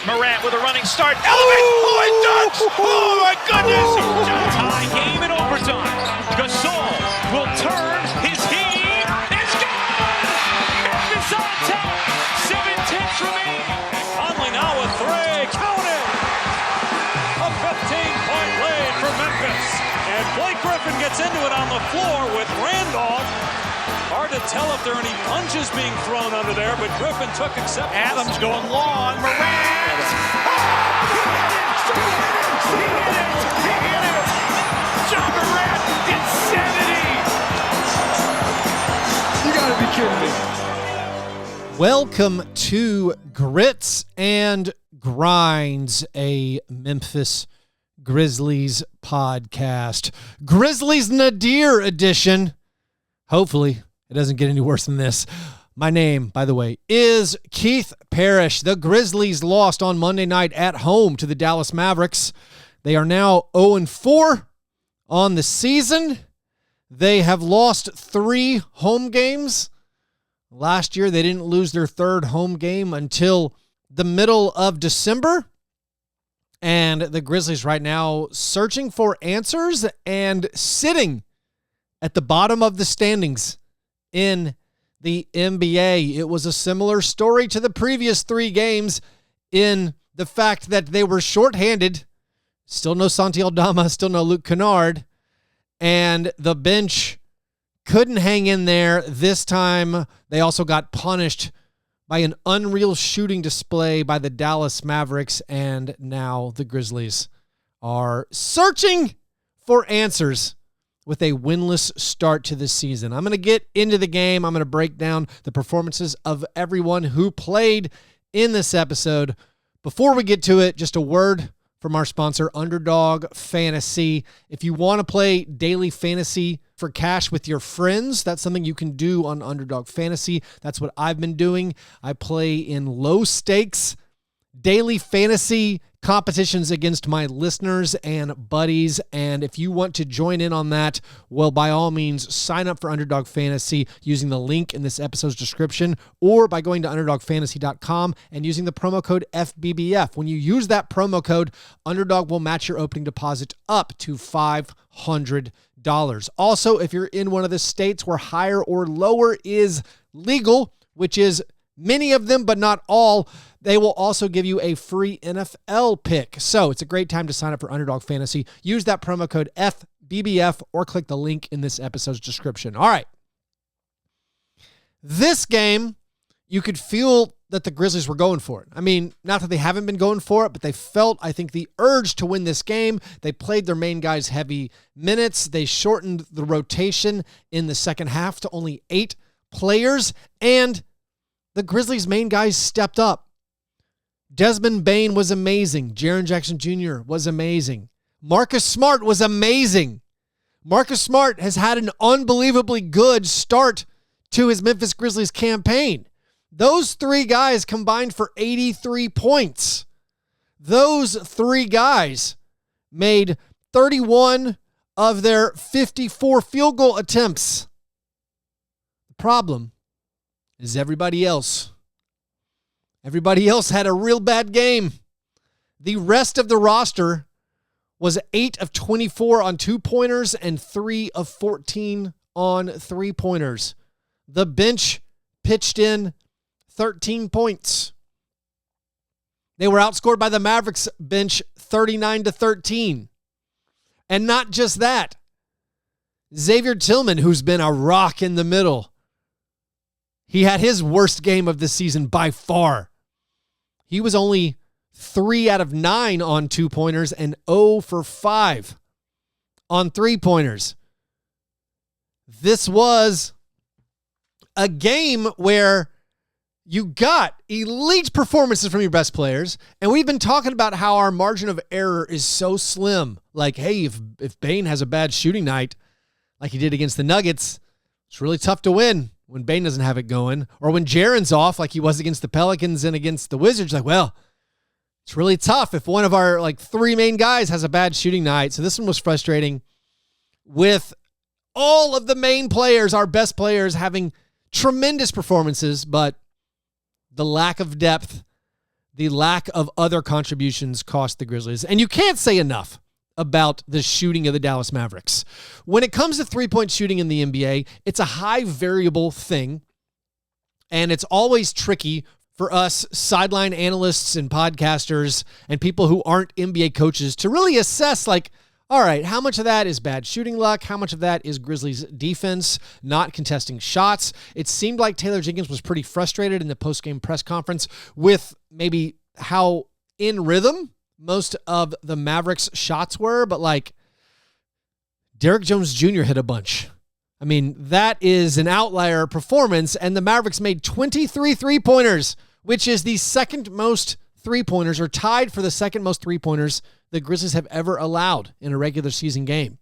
Morant with a running start. Elevates. Oh, it dunks. Oh, my goodness. Tie game in overtime. Gasol will turn. His heat is gone. Memphis on top. 7-10 remaining. Conley now with three. Count it. A 15-point lead for Memphis. And Blake Griffin gets into it on the floor with Randolph. Hard to tell if there are any punches being thrown under there, but Griffin took acceptance. Adams going long. Morant. He hit it. John Morant. Insanity. You gotta be kidding me. Welcome to Grits and Grinds, a Memphis Grizzlies podcast. Grizzlies Nadir edition. Hopefully, it doesn't get any worse than this. My name, by the way, is Keith Parrish. The Grizzlies lost on Monday night at home to the Dallas Mavericks. They are now 0-4 on the season. They have lost 3 home games. Last year, they didn't lose their third home game until the middle of December. And the Grizzlies right now searching for answers and sitting at the bottom of the standings in the NBA. It was a similar story to the previous 3 games in the fact that they were shorthanded. Still no Santi Aldama, still no Luke Kennard. And the bench couldn't hang in there. This time, they also got punished by an unreal shooting display by the Dallas Mavericks. And now the Grizzlies are searching for answers with a winless start to this season. I'm going to get into the game. I'm going to break down the performances of everyone who played in this episode. Before we get to it, just a word from our sponsor, Underdog Fantasy. If you want to play daily fantasy for cash with your friends, that's something you can do on Underdog Fantasy. That's what I've been doing. I play in low stakes daily fantasy competitions against my listeners and buddies. And if you want to join in on that, well, by all means, sign up for Underdog Fantasy using the link in this episode's description or by going to underdogfantasy.com and using the promo code FBBF. When you use that promo code, Underdog will match your opening deposit up to $500. Also, if you're in one of the states where higher or lower is legal, which is many of them, but not all, they will also give you a free NFL pick. So it's a great time to sign up for Underdog Fantasy. Use that promo code FBBF or click the link in this episode's description. All right. This game, you could feel that the Grizzlies were going for it. I mean, not that they haven't been going for it, but they felt, I think, the urge to win this game. They played their main guys heavy minutes. They shortened the rotation in the second half to only 8 players, and the Grizzlies' main guys stepped up. Desmond Bane was amazing. Jaren Jackson Jr. was amazing. Marcus Smart was amazing. Marcus Smart has had an unbelievably good start to his Memphis Grizzlies campaign. Those 3 guys combined for 83 points. Those 3 guys made 31 of their 54 field goal attempts. The problem is everybody else. Everybody else had a real bad game. The rest of the roster was 8 of 24 on 2-pointers and 3 of 14 on 3-pointers. The bench pitched in 13 points. They were outscored by the Mavericks bench 39-13. And not just that. Xavier Tillman, who's been a rock in the middle, he had his worst game of the season by far. He was only 3 out of 9 on 2-pointers and 0 for 5 on 3-pointers. This was a game where you got elite performances from your best players, and we've been talking about how our margin of error is so slim. Like, hey, if Bane has a bad shooting night, like he did against the Nuggets, it's really tough to win when Bane doesn't have it going. Or when Jaren's off, like he was against the Pelicans and against the Wizards, like, well, it's really tough if one of our 3 main guys has a bad shooting night. So this one was frustrating with all of the main players, our best players, having tremendous performances, but the lack of depth, the lack of other contributions cost the Grizzlies. And you can't say enough about the shooting of the Dallas Mavericks. When it comes to three-point shooting in the NBA, it's a high variable thing, and it's always tricky for us sideline analysts and podcasters and people who aren't NBA coaches to really assess, like, all right, how much of that is bad shooting luck? How much of that is Grizzlies defense not contesting shots? It seemed like Taylor Jenkins was pretty frustrated in the post-game press conference with maybe how in rhythm most of the Mavericks shots were, but like Derrick Jones Jr. hit a bunch. I mean, that is an outlier performance, and the Mavericks made 23 three-pointers, which is the second most three-pointers, or tied for the second most three-pointers the Grizzlies have ever allowed in a regular season game.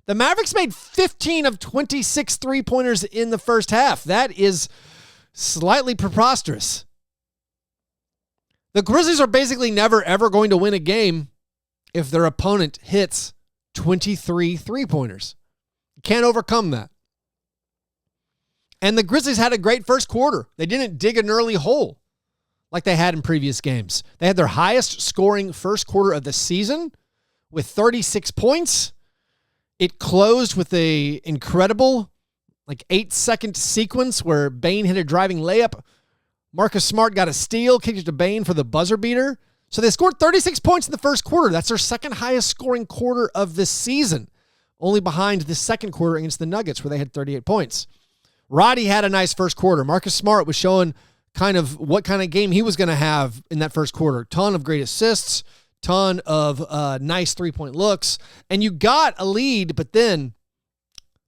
The Mavericks made 15 of 26 three-pointers in the first half. That is slightly preposterous. The Grizzlies are basically never, ever going to win a game if their opponent hits 23 three-pointers. You can't overcome that. And the Grizzlies had a great first quarter. They didn't dig an early hole like they had in previous games. They had their highest scoring first quarter of the season with 36 points. It closed with a incredible 8-second sequence where Bane hit a driving layup. Marcus Smart got a steal, kicked it to Bane for the buzzer beater. So they scored 36 points in the first quarter. That's their second highest scoring quarter of the season, only behind the second quarter against the Nuggets where they had 38 points. Roddy had a nice first quarter. Marcus Smart was showing kind of what kind of game he was going to have in that first quarter. Ton of great assists, ton of nice three-point looks, and you got a lead, but then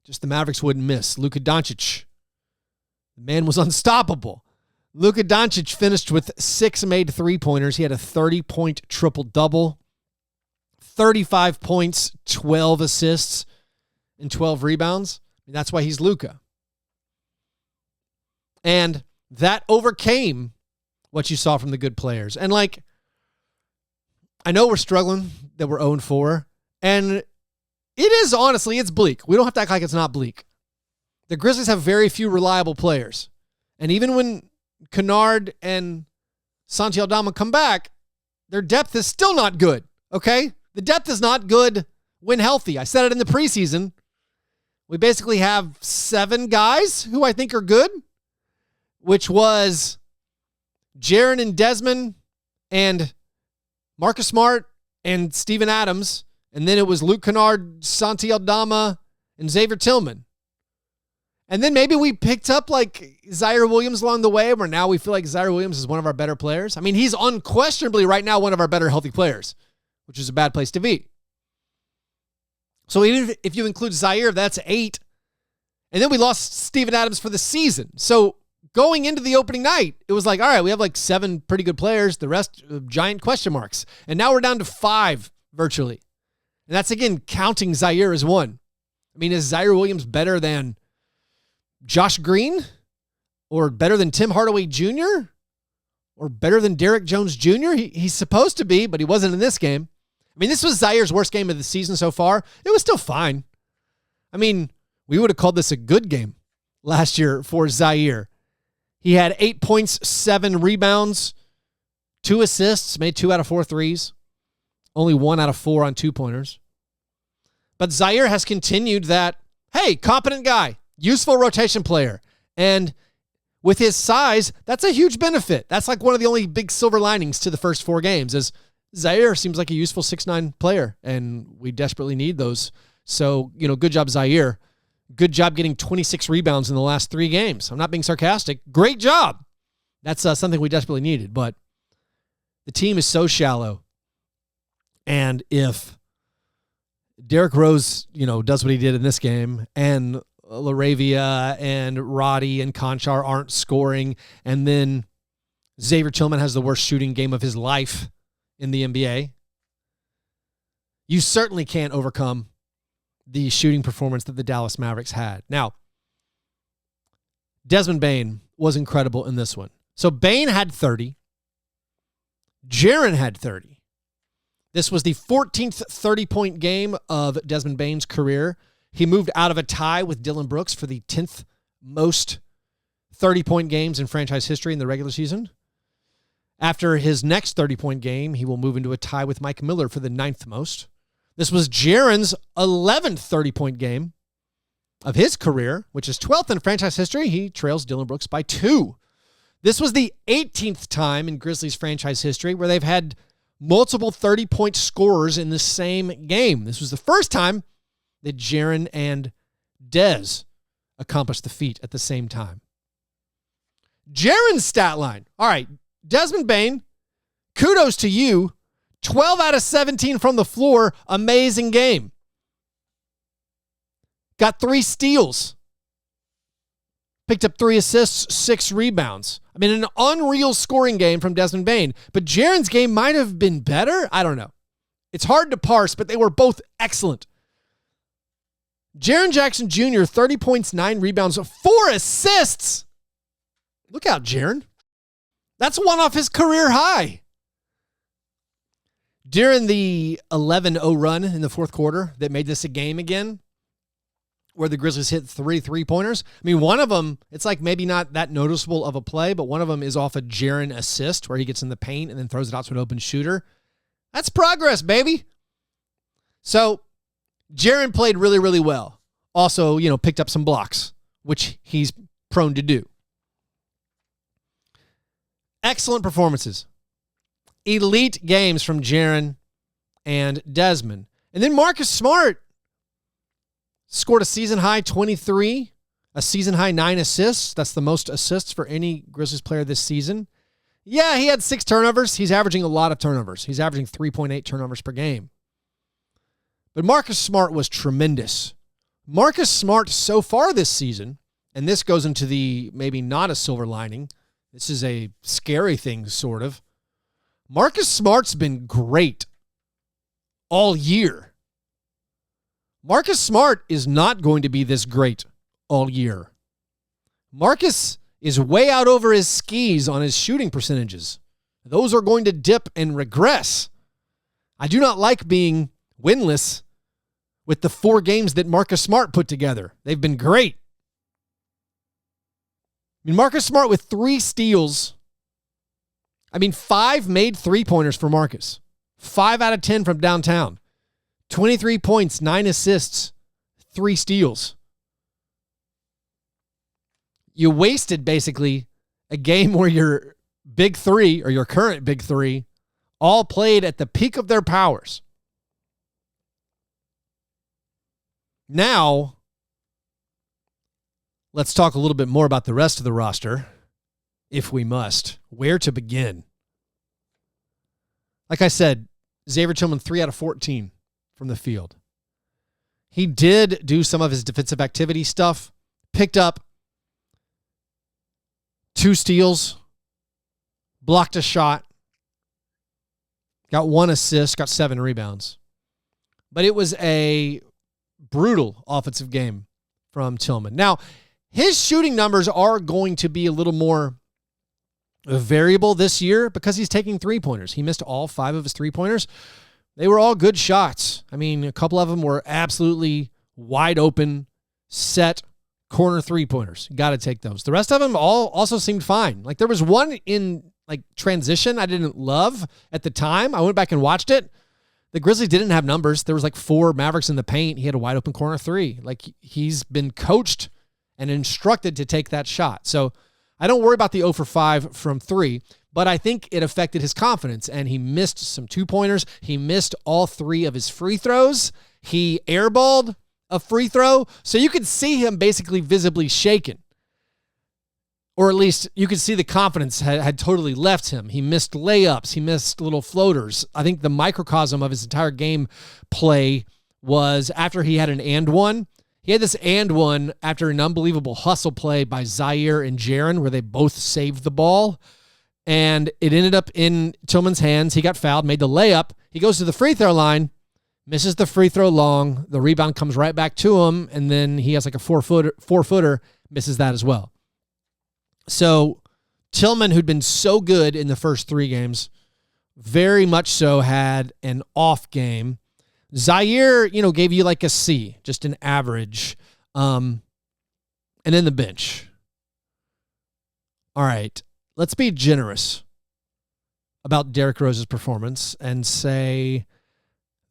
just the Mavericks wouldn't miss. Luka Doncic, the man was unstoppable. Luka Doncic finished with 6 made three-pointers. He had a 30-point triple-double, 35 points, 12 assists, and 12 rebounds. And that's why he's Luka. And that overcame what you saw from the good players. And I know we're struggling, that we're 0-4, and it is, honestly, it's bleak. We don't have to act like it's not bleak. The Grizzlies have very few reliable players. And even when Kennard and Santi Aldama come back, their depth is still not good, okay? The depth is not good when healthy. I said it in the preseason. We basically have 7 guys who I think are good, which was Jaren and Desmond and Marcus Smart and Steven Adams. And then it was Luke Kennard, Santi Aldama, and Xavier Tillman. And then maybe we picked up Zaire Williams along the way, where now we feel like Zaire Williams is one of our better players. I mean, he's unquestionably right now one of our better healthy players, which is a bad place to be. So even if you include Zaire, that's 8. And then we lost Steven Adams for the season. So going into the opening night, it was all right, we have 7 pretty good players. The rest, giant question marks. And now we're down to 5 virtually. And that's, again, counting Zaire as 1. I mean, is Zaire Williams better than Josh Green? Or better than Tim Hardaway Jr.? Or better than Derrick Jones Jr.? He's supposed to be, but he wasn't in this game. I mean, this was Zaire's worst game of the season so far. It was still fine. I mean, we would have called this a good game last year for Zaire. He had 8 points, 7 rebounds, 2 assists, made 2 out of 4 threes, only 1 out of 4 on 2-pointers. But Zaire has continued that, hey, competent guy, useful rotation player. And with his size, that's a huge benefit. That's one of the only big silver linings to the first 4 games is Zaire seems like a useful 6'9" player, and we desperately need those. So, good job, Zaire. Good job getting 26 rebounds in the last 3 games. I'm not being sarcastic. Great job. That's something we desperately needed. But the team is so shallow. And if Derrick Rose, does what he did in this game, and LaRavia and Roddy and Conchar aren't scoring, and then Xavier Tillman has the worst shooting game of his life in the NBA, you certainly can't overcome the shooting performance that the Dallas Mavericks had. Now, Desmond Bane was incredible in this one. So Bane had 30. Jaren had 30. This was the 14th 30-point game of Desmond Bane's career. He moved out of a tie with Dylan Brooks for the 10th most 30-point games in franchise history in the regular season. After his next 30-point game, he will move into a tie with Mike Miller for the 9th most. This was Jaren's 11th 30-point game of his career, which is 12th in franchise history. He trails Dillon Brooks by 2. This was the 18th time in Grizzlies franchise history where they've had multiple 30-point scorers in the same game. This was the first time that Jaren and Dez accomplished the feat at the same time. Jaren's stat line. All right, Desmond Bane, kudos to you. 12 out of 17 from the floor. Amazing game. Got 3 steals. Picked up 3 assists, 6 rebounds. I mean, an unreal scoring game from Desmond Bane. But Jaren's game might have been better. I don't know. It's hard to parse, but they were both excellent. Jaren Jackson Jr., 30 points, 9 rebounds, 4 assists. Look out, Jaren. That's one off his career high. During the 11-0 run in the fourth quarter that made this a game again, where the Grizzlies hit 3 3-pointers. I mean, one of them, it's like maybe not that noticeable of a play, but one of them is off a Jaren assist where he gets in the paint and then throws it out to an open shooter. That's progress, baby. So Jaren played really, really well. Also, picked up some blocks, which he's prone to do. Excellent performances. Elite games from Jaren and Desmond. And then Marcus Smart scored a season-high 23, a season-high 9 assists. That's the most assists for any Grizzlies player this season. Yeah, he had 6 turnovers. He's averaging a lot of turnovers. He's averaging 3.8 turnovers per game. But Marcus Smart was tremendous. Marcus Smart so far this season, and this goes into the maybe not a silver lining, this is a scary thing, sort of. Marcus Smart's been great all year. Marcus Smart is not going to be this great all year. Marcus is way out over his skis on his shooting percentages. Those are going to dip and regress. I do not like being winless with the 4 games that Marcus Smart put together. They've been great. I mean, Marcus Smart with 3 steals. 5 made 3-pointers for Marcus. 5 out of 10 from downtown. 23 points, 9 assists, 3 steals. You wasted basically a game where your big 3 or your current big 3 all played at the peak of their powers. Now, let's talk a little bit more about the rest of the roster, if we must. Where to begin? Like I said, Xavier Tillman, 3 out of 14 from the field. He did do some of his defensive activity stuff, picked up 2 steals, blocked a shot, got 1 assist, got 7 rebounds. But it was a brutal offensive game from Tillman. Now, his shooting numbers are going to be a little more variable this year because he's taking 3-pointers. He missed all 5 of his 3-pointers. They were all good shots. A couple of them were absolutely wide open, set, corner 3-pointers. Got to take those. The rest of them all also seemed fine. Like there was one in transition I didn't love at the time. I went back and watched it. The Grizzlies didn't have numbers. There was 4 Mavericks in the paint. He had a wide open corner 3. He's been coached and instructed to take that shot. So I don't worry about the 0 for 5 from 3, but I think it affected his confidence, and he missed some 2-pointers. He missed all 3 of his free throws. He airballed a free throw, so you could see him basically visibly shaken. Or at least you could see the confidence had totally left him. He missed layups. He missed little floaters. I think the microcosm of his entire game play was after he had an and one. He had this and one after an unbelievable hustle play by Zaire and Jaren where they both saved the ball. And it ended up in Tillman's hands. He got fouled, made the layup. He goes to the free throw line, misses the free throw long. The rebound comes right back to him, and then he has a 4-footer, misses that as well. So Tillman, who'd been so good in the first 3 games, very much so had an off game. Zaire, gave you a C, just an average. And then the bench. All right, let's be generous about Derrick Rose's performance and say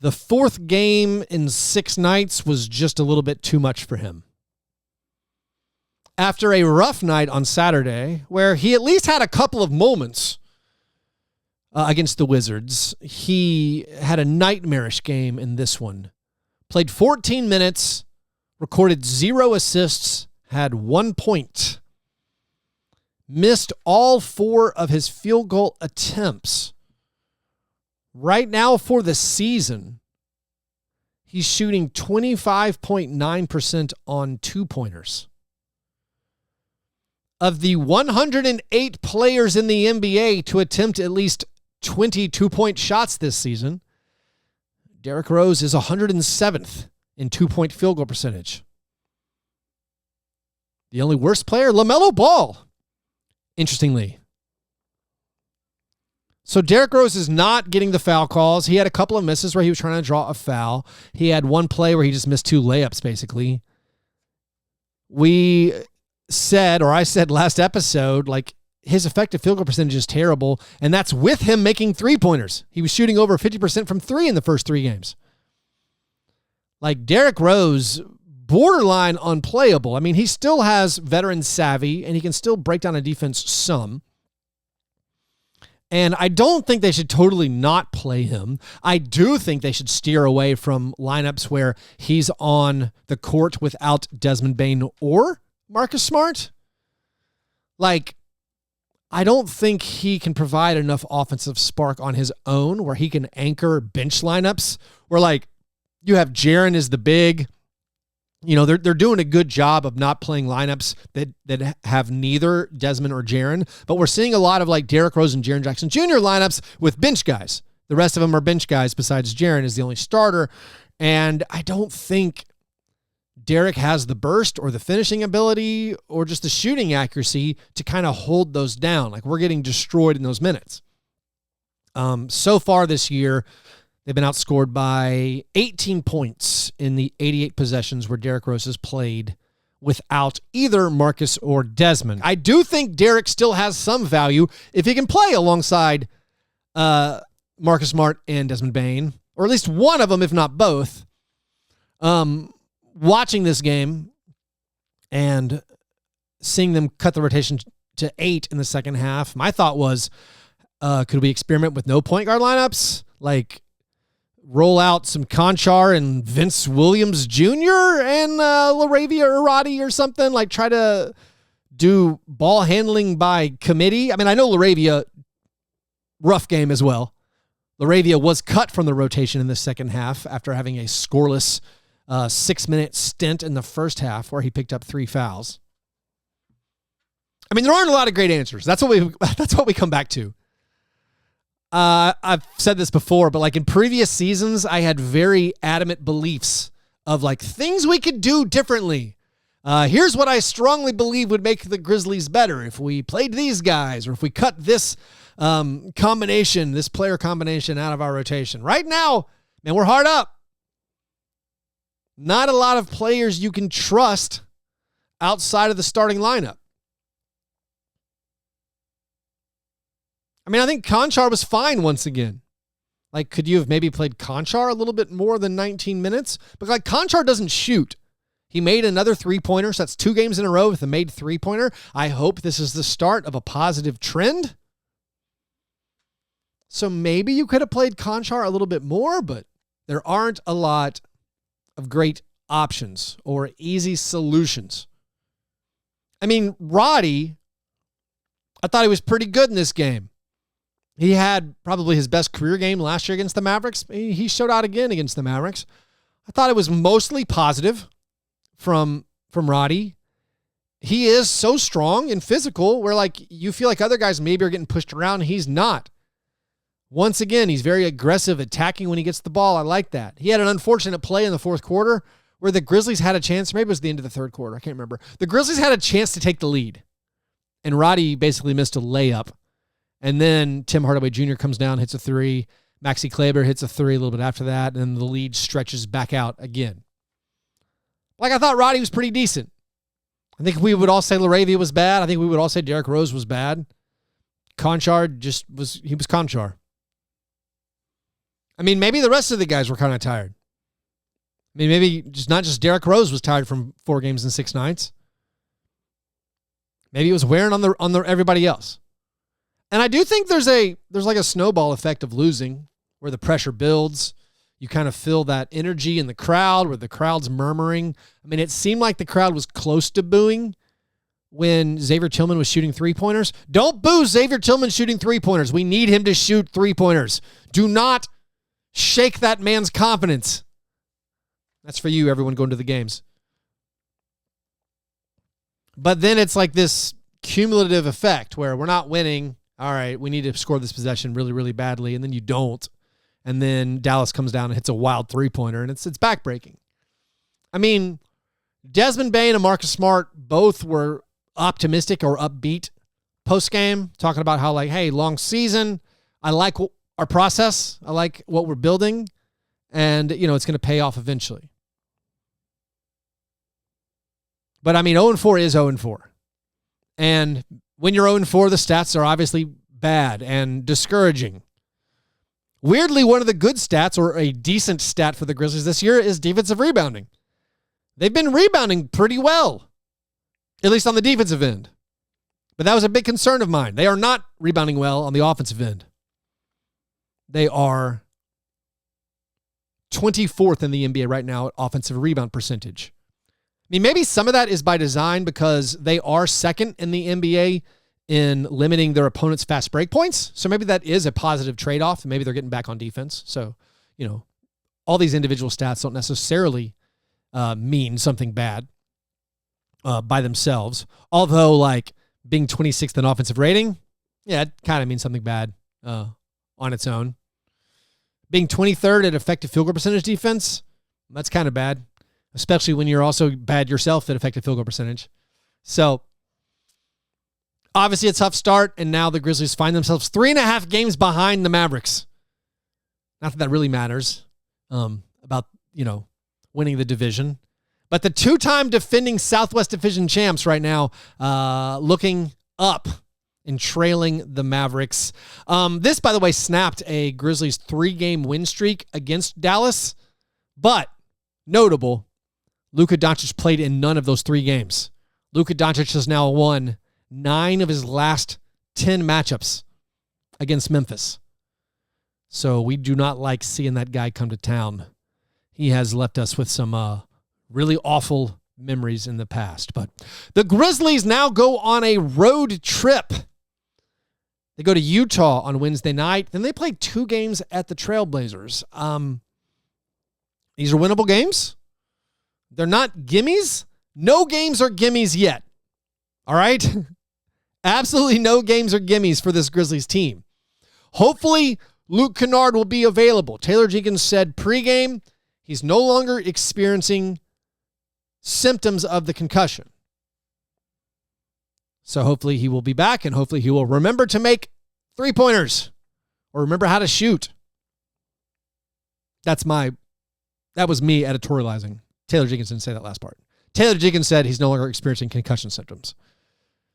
the fourth game in 6 nights was just a little bit too much for him. After a rough night on Saturday, where he at least had a couple of moments against the Wizards, he had a nightmarish game in this one. Played 14 minutes, recorded 0 assists, had 1 point. Missed all 4 of his field goal attempts. Right now for the season, he's shooting 25.9% on 2-pointers. Of the 108 players in the NBA to attempt at least 20 2-point shots this season, Derrick Rose is 107th in 2-point field goal percentage. The only worst player, LaMelo Ball, interestingly. So Derrick Rose is not getting the foul calls. He had a couple of misses where he was trying to draw a foul. He had one play where he just missed 2 layups, basically. I said last episode, like, his effective field goal percentage is terrible, and that's with him making 3-pointers. He was shooting over 50% from 3 in the first 3 games. Like, Derrick Rose, borderline unplayable. I mean, he still has veteran savvy, and he can still break down a defense some. And I don't think they should totally not play him. I do think they should steer away from lineups where he's on the court without Desmond Bane or Marcus Smart. Like, I don't think he can provide enough offensive spark on his own where he can anchor bench lineups where, like, you have Jaren as the big. You know, they're doing a good job of not playing lineups that have neither Desmond or Jaren, but we're seeing a lot of, like, Derrick Rose and Jaren Jackson Jr. lineups with bench guys. The rest of them are bench guys besides Jaren is the only starter, and I don't think Derrick has the burst or the finishing ability or just the shooting accuracy to kind of hold those down. Like, we're getting destroyed in those minutes. So far this year, they've been outscored by 18 points in the 88 possessions where Derrick Rose has played without either Marcus or Desmond. I do think Derrick still has some value if he can play alongside Marcus Smart and Desmond Bane, or at least one of them, if not both. Watching this game and seeing them cut the rotation to 8 in the second half, my thought was, could we experiment with no point guard lineups? Like, roll out some Conchar and Vince Williams Jr. and LaRavia Urati or something? Like, try to do ball handling by committee? I mean, I know LaRavia, rough game as well. LaRavia was cut from the rotation in the second half after having a scoreless 6-minute stint in the first half where he picked up 3 fouls. I mean, there aren't a lot of great answers. That's what we come back to. I've said this before, but, like, in previous seasons, I had very adamant beliefs of, like, things we could do differently. Here's what I strongly believe would make the Grizzlies better if we played these guys or if we cut this combination, this player combination out of our rotation. Right now, man, we're hard up. Not a lot of players you can trust outside of the starting lineup. I mean, I think Conchar was fine once again. Like, could you have maybe played Conchar a little bit more than 19 minutes? But, like, Conchar doesn't shoot. He made another 3-pointer, so that's 2 games in a row with a made 3-pointer. I hope this is the start of a positive trend. So maybe you could have played Conchar a little bit more, but there aren't a lot of great options or easy solutions. I mean, Roddy, I thought he was pretty good in this game. He had probably his best career game last year against the Mavericks. He showed out again against the Mavericks. I thought it was mostly positive from Roddy. He is so strong and physical where, like, you feel like other guys maybe are getting pushed around. He's not. Once again, he's very aggressive, attacking when he gets the ball. I like that. He had an unfortunate play in the fourth quarter where the Grizzlies had a chance. Maybe it was the end of the third quarter. I can't remember. The Grizzlies had a chance to take the lead, and Roddy basically missed a layup. And then Tim Hardaway Jr. comes down, hits a 3. Maxi Kleber hits a 3 a little bit after that, and the lead stretches back out again. Like, I thought Roddy was pretty decent. I think we would all say LaRavia was bad. I think we would all say Derrick Rose was bad. Conchar was Conchar. I mean, maybe the rest of the guys were kind of tired. I mean, maybe not just Derrick Rose was tired from 4 games and 6 nights. Maybe it was wearing on everybody else. And I do think there's like a snowball effect of losing where the pressure builds. You kind of feel that energy in the crowd where the crowd's murmuring. I mean, it seemed like the crowd was close to booing when Xavier Tillman was shooting 3-pointers. Don't boo Xavier Tillman shooting 3-pointers. We need him to shoot 3-pointers. Do not shake that man's confidence. That's for you, everyone going to the games. But then it's like this cumulative effect where we're not winning. All right, we need to score this possession really, really badly, and then you don't. And then Dallas comes down and hits a wild 3-pointer, and it's backbreaking. I mean, Desmond, Bane, and Marcus Smart both were optimistic or upbeat post-game, talking about how, like, hey, long season. I like our process. I like what we're building. And, it's going to pay off eventually. But, I mean, 0-4 is 0-4. And when you're 0-4, the stats are obviously bad and discouraging. Weirdly, one of the good stats, or a decent stat for the Grizzlies this year, is defensive rebounding. They've been rebounding pretty well, at least on the defensive end. But that was a big concern of mine. They are not rebounding well on the offensive end. They are 24th in the NBA right now at offensive rebound percentage. I mean, maybe some of that is by design because they are second in the NBA in limiting their opponent's fast break points. So maybe that is a positive trade-off. Maybe they're getting back on defense. So, all these individual stats don't necessarily mean something bad by themselves. Although, like, being 26th in offensive rating, yeah, it kind of means something bad on its own. Being 23rd at effective field goal percentage defense, that's kind of bad, especially when you're also bad yourself at effective field goal percentage. So, obviously a tough start, and now the Grizzlies find themselves 3.5 games behind the Mavericks. Not that really matters about, winning the division. But the 2-time defending Southwest Division champs right now looking up and trailing the Mavericks. This, by the way, snapped a Grizzlies 3-game win streak against Dallas. But notable, Luka Doncic played in none of those 3 games. Luka Doncic has now won 9 of his last 10 matchups against Memphis. So we do not like seeing that guy come to town. He has left us with some really awful memories in the past. But the Grizzlies now go on a road trip. They go to Utah on Wednesday night. Then they play 2 games at the Trailblazers. These are winnable games. They're not gimmies. No games are gimmies yet. All right? Absolutely no games are gimmies for this Grizzlies team. Hopefully, Luke Kennard will be available. Taylor Jenkins said pregame he's no longer experiencing symptoms of the concussion. So hopefully he will be back, and hopefully he will remember to make 3-pointers or remember how to shoot. That was me editorializing. Taylor Jenkins didn't say that last part. Taylor Jenkins said he's no longer experiencing concussion symptoms.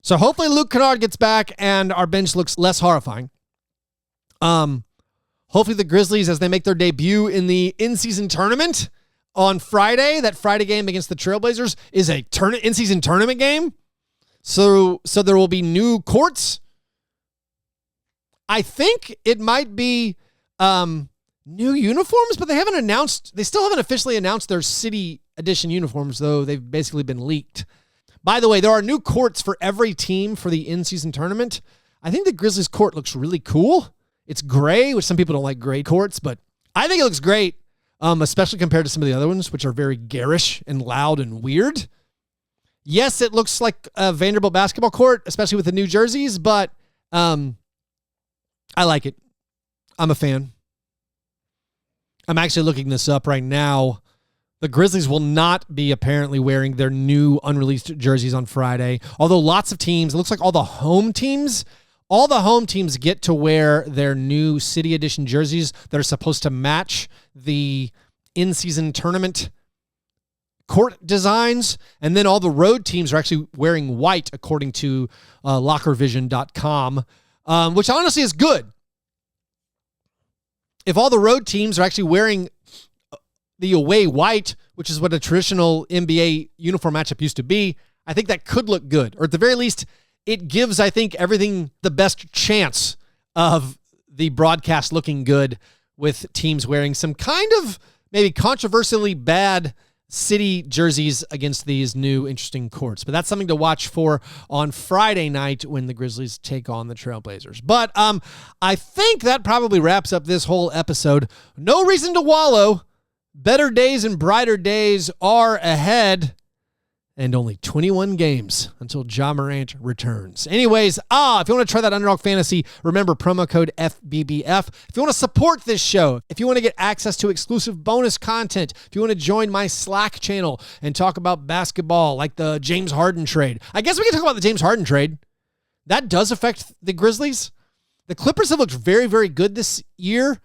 So hopefully Luke Kennard gets back and our bench looks less horrifying. Hopefully the Grizzlies, as they make their debut in the in-season tournament on Friday, that Friday game against the Trailblazers is a in-season tournament game. So there will be new courts. I think it might be new uniforms, but they still haven't officially announced their city edition uniforms, though they've basically been leaked. By the way, there are new courts for every team for the in-season tournament. I think the Grizzlies court looks really cool. It's gray, which some people don't like gray courts, but I think it looks great, especially compared to some of the other ones, which are very garish and loud and weird. Yes, it looks like a Vanderbilt basketball court, especially with the new jerseys, but I like it. I'm a fan. I'm actually looking this up right now. The Grizzlies will not be apparently wearing their new unreleased jerseys on Friday, although lots of teams, it looks like all the home teams get to wear their new city edition jerseys that are supposed to match the in-season tournament court designs. And then all the road teams are actually wearing white, according to lockervision.com. which honestly is good. If all the road teams are actually wearing the away white, which is what a traditional NBA uniform matchup used to be, I think that could look good. Or at the very least, it gives, I think, everything the best chance of the broadcast looking good with teams wearing some kind of maybe controversially bad city jerseys against these new interesting courts. But that's something to watch for on Friday night when the Grizzlies take on the Trailblazers. But I think that probably wraps up this whole episode. No reason to wallow. Better days and brighter days are ahead. And only 21 games until Ja Morant returns. Anyways, if you want to try that Underdog Fantasy, remember promo code FBBF. If you want to support this show, if you want to get access to exclusive bonus content, if you want to join my Slack channel and talk about basketball like the James Harden trade. I guess we can talk about the James Harden trade. That does affect the Grizzlies. The Clippers have looked very, very good this year.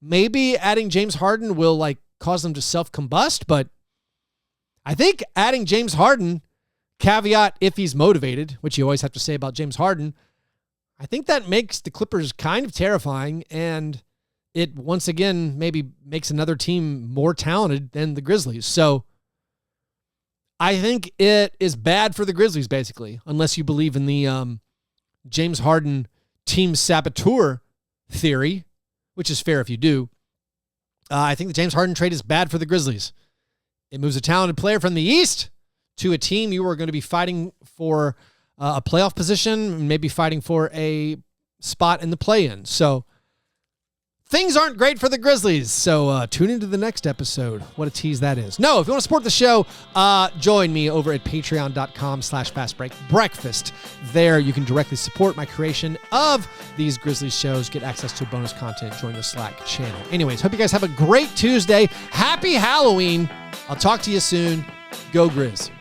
Maybe adding James Harden will cause them to self-combust, but I think adding James Harden, caveat if he's motivated, which you always have to say about James Harden, I think that makes the Clippers kind of terrifying, and it once again maybe makes another team more talented than the Grizzlies. So I think it is bad for the Grizzlies, basically, unless you believe in the James Harden team saboteur theory, which is fair if you do. I think the James Harden trade is bad for the Grizzlies. It moves a talented player from the East to a team you are going to be fighting for a playoff position, maybe fighting for a spot in the play-in. So things aren't great for the Grizzlies. So tune into the next episode. What a tease that is. No, if you want to support the show, join me over at patreon.com/fastbreakbreakfast. There you can directly support my creation of these Grizzlies shows, get access to bonus content, join the Slack channel. Anyways, hope you guys have a great Tuesday. Happy Halloween. I'll talk to you soon. Go Grizz.